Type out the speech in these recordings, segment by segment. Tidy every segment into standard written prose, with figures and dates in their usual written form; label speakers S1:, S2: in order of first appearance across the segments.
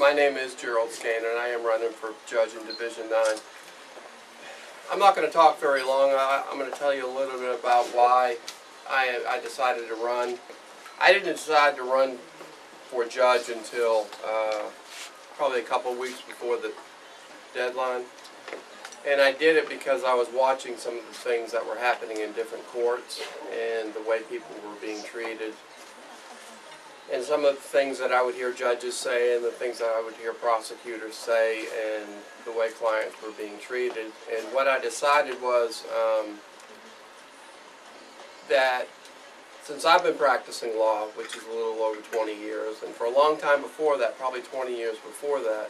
S1: My name is Gerald Skahan, and I am running for judge in Division 9. I'm not going to talk very long. I'm going to tell you a little bit about why I decided to run. I didn't decide to run for judge until probably a couple of weeks before the deadline. And I did it because I was watching some of the things that were happening in different courts and the way people were being treated. And some of the things that I would hear judges say and the things that I would hear prosecutors say and the way clients were being treated. And what I decided was that since I've been practicing law, which is a little over 20 years, and for a long time before that, probably 20 years before that,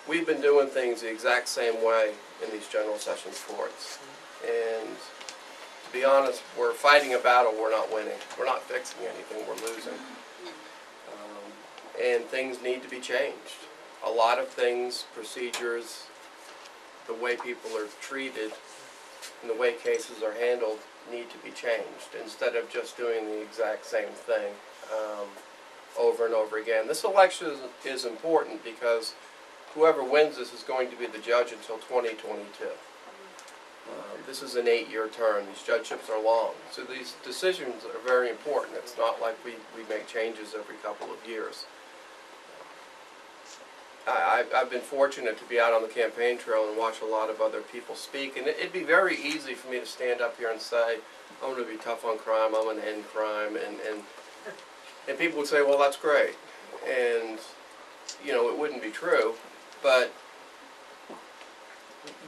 S1: we've been doing things the exact same way in these general sessions courts. And to be honest, we're fighting a battle we're not winning. We're not fixing anything, we're losing. And things need to be changed. A lot of things, procedures, the way people are treated, and the way cases are handled need to be changed instead of just doing the exact same thing over and over again. This election is important because whoever wins this is going to be the judge until 2022. This is an 8-year term. These judgeships are long. So these decisions are very important. It's not like we make changes every couple of years. I've been fortunate to be out on the campaign trail and watch a lot of other people speak, and it'd be very easy for me to stand up here and say, I'm going to be tough on crime, I'm going to end crime, and people would say, well, that's great. And, you know, it wouldn't be true, but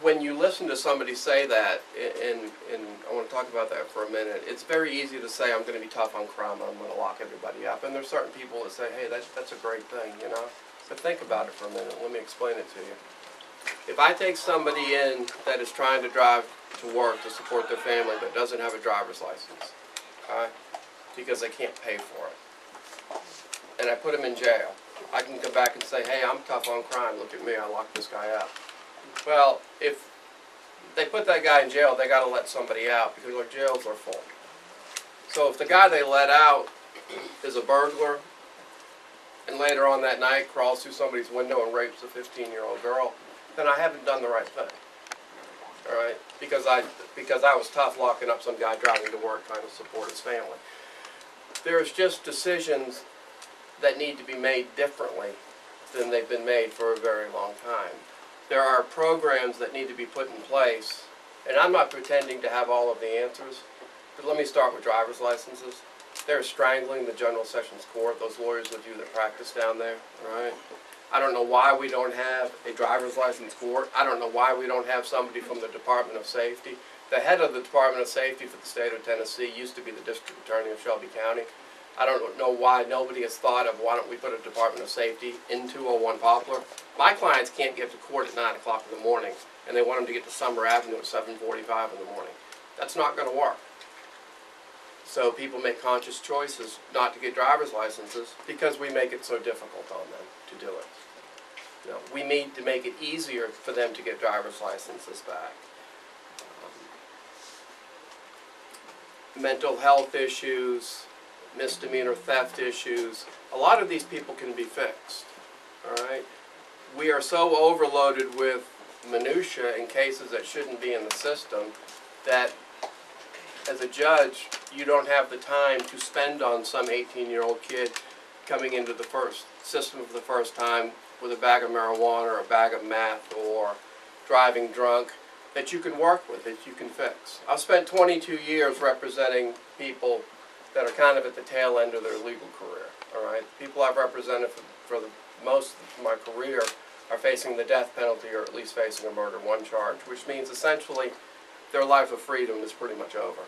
S1: when you listen to somebody say that, and I want to talk about that for a minute, it's very easy to say, I'm going to be tough on crime, I'm going to lock everybody up. And there's certain people that say, hey, that's a great thing, you know. But think about it for a minute. Let me explain it to you. If I take somebody in that is trying to drive to work to support their family but doesn't have a driver's license, okay, because they can't pay for it, and I put them in jail, I can come back and say, hey, I'm tough on crime, look at me, I locked this guy up. Well, if they put that guy in jail, they got to let somebody out because our jails are full. So if the guy they let out is a burglar and later on that night crawls through somebody's window and rapes a 15-year-old girl, then I haven't done the right thing. All right? Because I was tough locking up some guy driving to work trying to support his family. There's just decisions that need to be made differently than they've been made for a very long time. There are programs that need to be put in place, and I'm not pretending to have all of the answers, but let me start with driver's licenses. They're strangling the General Sessions Court, those lawyers with you that practice down there, right? I don't know why we don't have a driver's license court. I don't know why we don't have somebody from the Department of Safety. The head of the Department of Safety for the state of Tennessee used to be the District Attorney of Shelby County. I don't know why nobody has thought of why don't we put a Department of Safety in 201 Poplar. My clients can't get to court at 9 o'clock in the morning, and they want them to get to Summer Avenue at 7:45 in the morning. That's not going to work. So people make conscious choices not to get driver's licenses because we make it so difficult on them to do it. You know, we need to make it easier for them to get driver's licenses back. Mental health issues, misdemeanor theft issues, a lot of these people can be fixed. All right? We are so overloaded with minutia in cases that shouldn't be in the system that as a judge, you don't have the time to spend on some 18-year-old kid coming into the system for the first time with a bag of marijuana or a bag of meth or driving drunk that you can work with, that you can fix. I've spent 22 years representing people that are kind of at the tail end of their legal career. All right, people I've represented for the most of my career are facing the death penalty or at least facing a murder one charge, which means essentially their life of freedom is pretty much over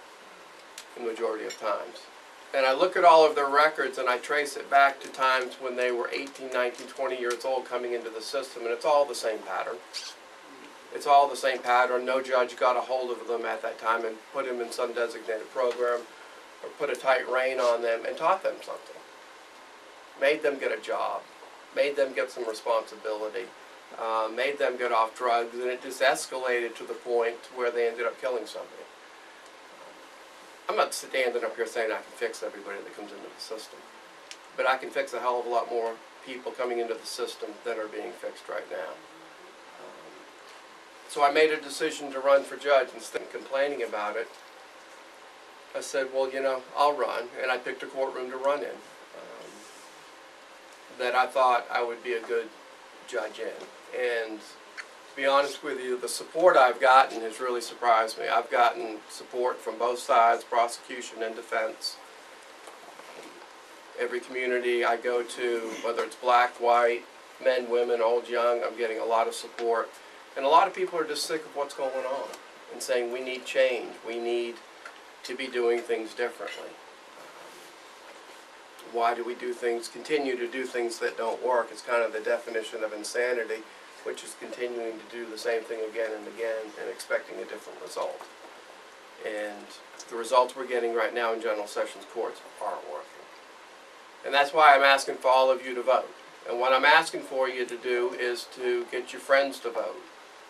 S1: the majority of times. And I look at all of their records and I trace it back to times when they were 18, 19, 20 years old coming into the system, and it's all the same pattern. It's all the same pattern. No judge got a hold of them at that time and put them in some designated program or put a tight rein on them and taught them something. Made them get a job. Made them get some responsibility. Made them get off drugs, and it just escalated to the point where they ended up killing somebody. I'm not standing up here saying I can fix everybody that comes into the system, but I can fix a hell of a lot more people coming into the system that are being fixed right now. So I made a decision to run for judge. Instead of complaining about it, I said, well, you know, I'll run, and I picked a courtroom to run in that I thought I would be a good judge in. And to be honest with you, the support I've gotten has really surprised me. I've gotten support from both sides, prosecution and defense. Every community I go to, whether it's black, white, men, women, old, young, I'm getting a lot of support. And a lot of people are just sick of what's going on and saying we need change, we need to be doing things differently. Why do we continue to do things that don't work? It's kind of the definition of insanity, which is continuing to do the same thing again and again and expecting a different result. And the results we're getting right now in General Sessions courts aren't working. And that's why I'm asking for all of you to vote. And what I'm asking for you to do is to get your friends to vote.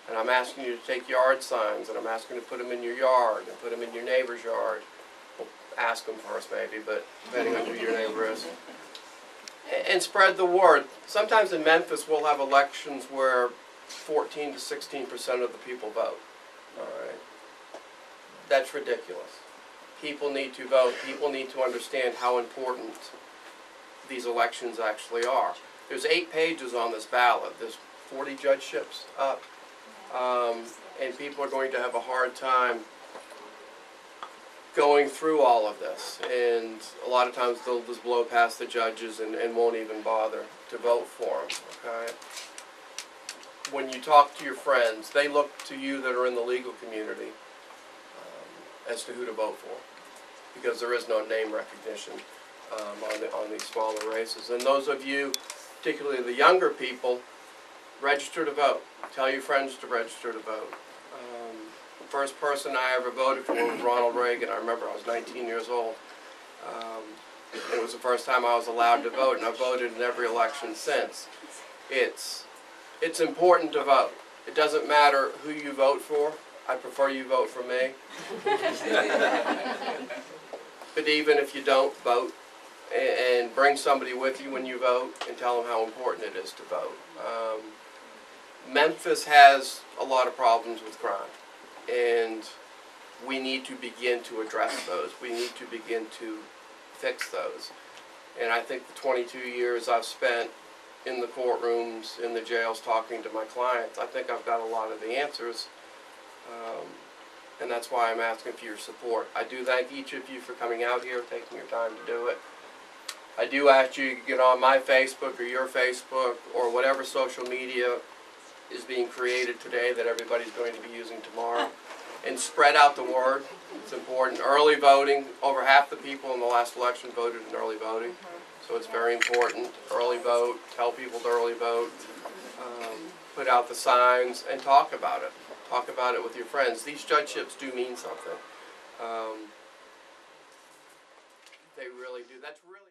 S1: And I'm asking you to take yard signs, and I'm asking you to put them in your yard and put them in your neighbor's yard. Well, ask them first maybe, but depending on who your neighbor is. And spread the word. Sometimes in Memphis we'll have elections where 14 to 16% of the people vote. All right? That's ridiculous. People need to vote. People need to understand how important these elections actually are. There's 8 pages on this ballot. There's 40 judgeships up. And people are going to have a hard time going through all of this. And a lot of times they'll just blow past the judges and won't even bother to vote for them. Okay? When you talk to your friends, they look to you that are in the legal community as to who to vote for, because there is no name recognition on these smaller races. And those of you, particularly the younger people, register to vote. Tell your friends to register to vote. The first person I ever voted for was Ronald Reagan. I remember I was 19 years old. It was the first time I was allowed to vote, and I've voted in every election since. It's important to vote. It doesn't matter who you vote for. I prefer you vote for me. But even if you don't vote, and bring somebody with you when you vote and tell them how important it is to vote. Memphis has a lot of problems with crime, and we need to begin to address those. We need to begin to fix those. And I think the 22 years I've spent in the courtrooms, in the jails, talking to my clients, I think I've got a lot of the answers. And that's why I'm asking for your support. I do thank each of you for coming out here, taking your time to do it. I do ask you to get on my Facebook or your Facebook or whatever social media is being created today that everybody's going to be using tomorrow, and spread out the word. It's important. Early voting, over half the people in the last election voted in early voting, so it's very important. Early vote, tell people to early vote, put out the signs, and talk about it. Talk about it with your friends. These judgeships do mean something. They really do. That's really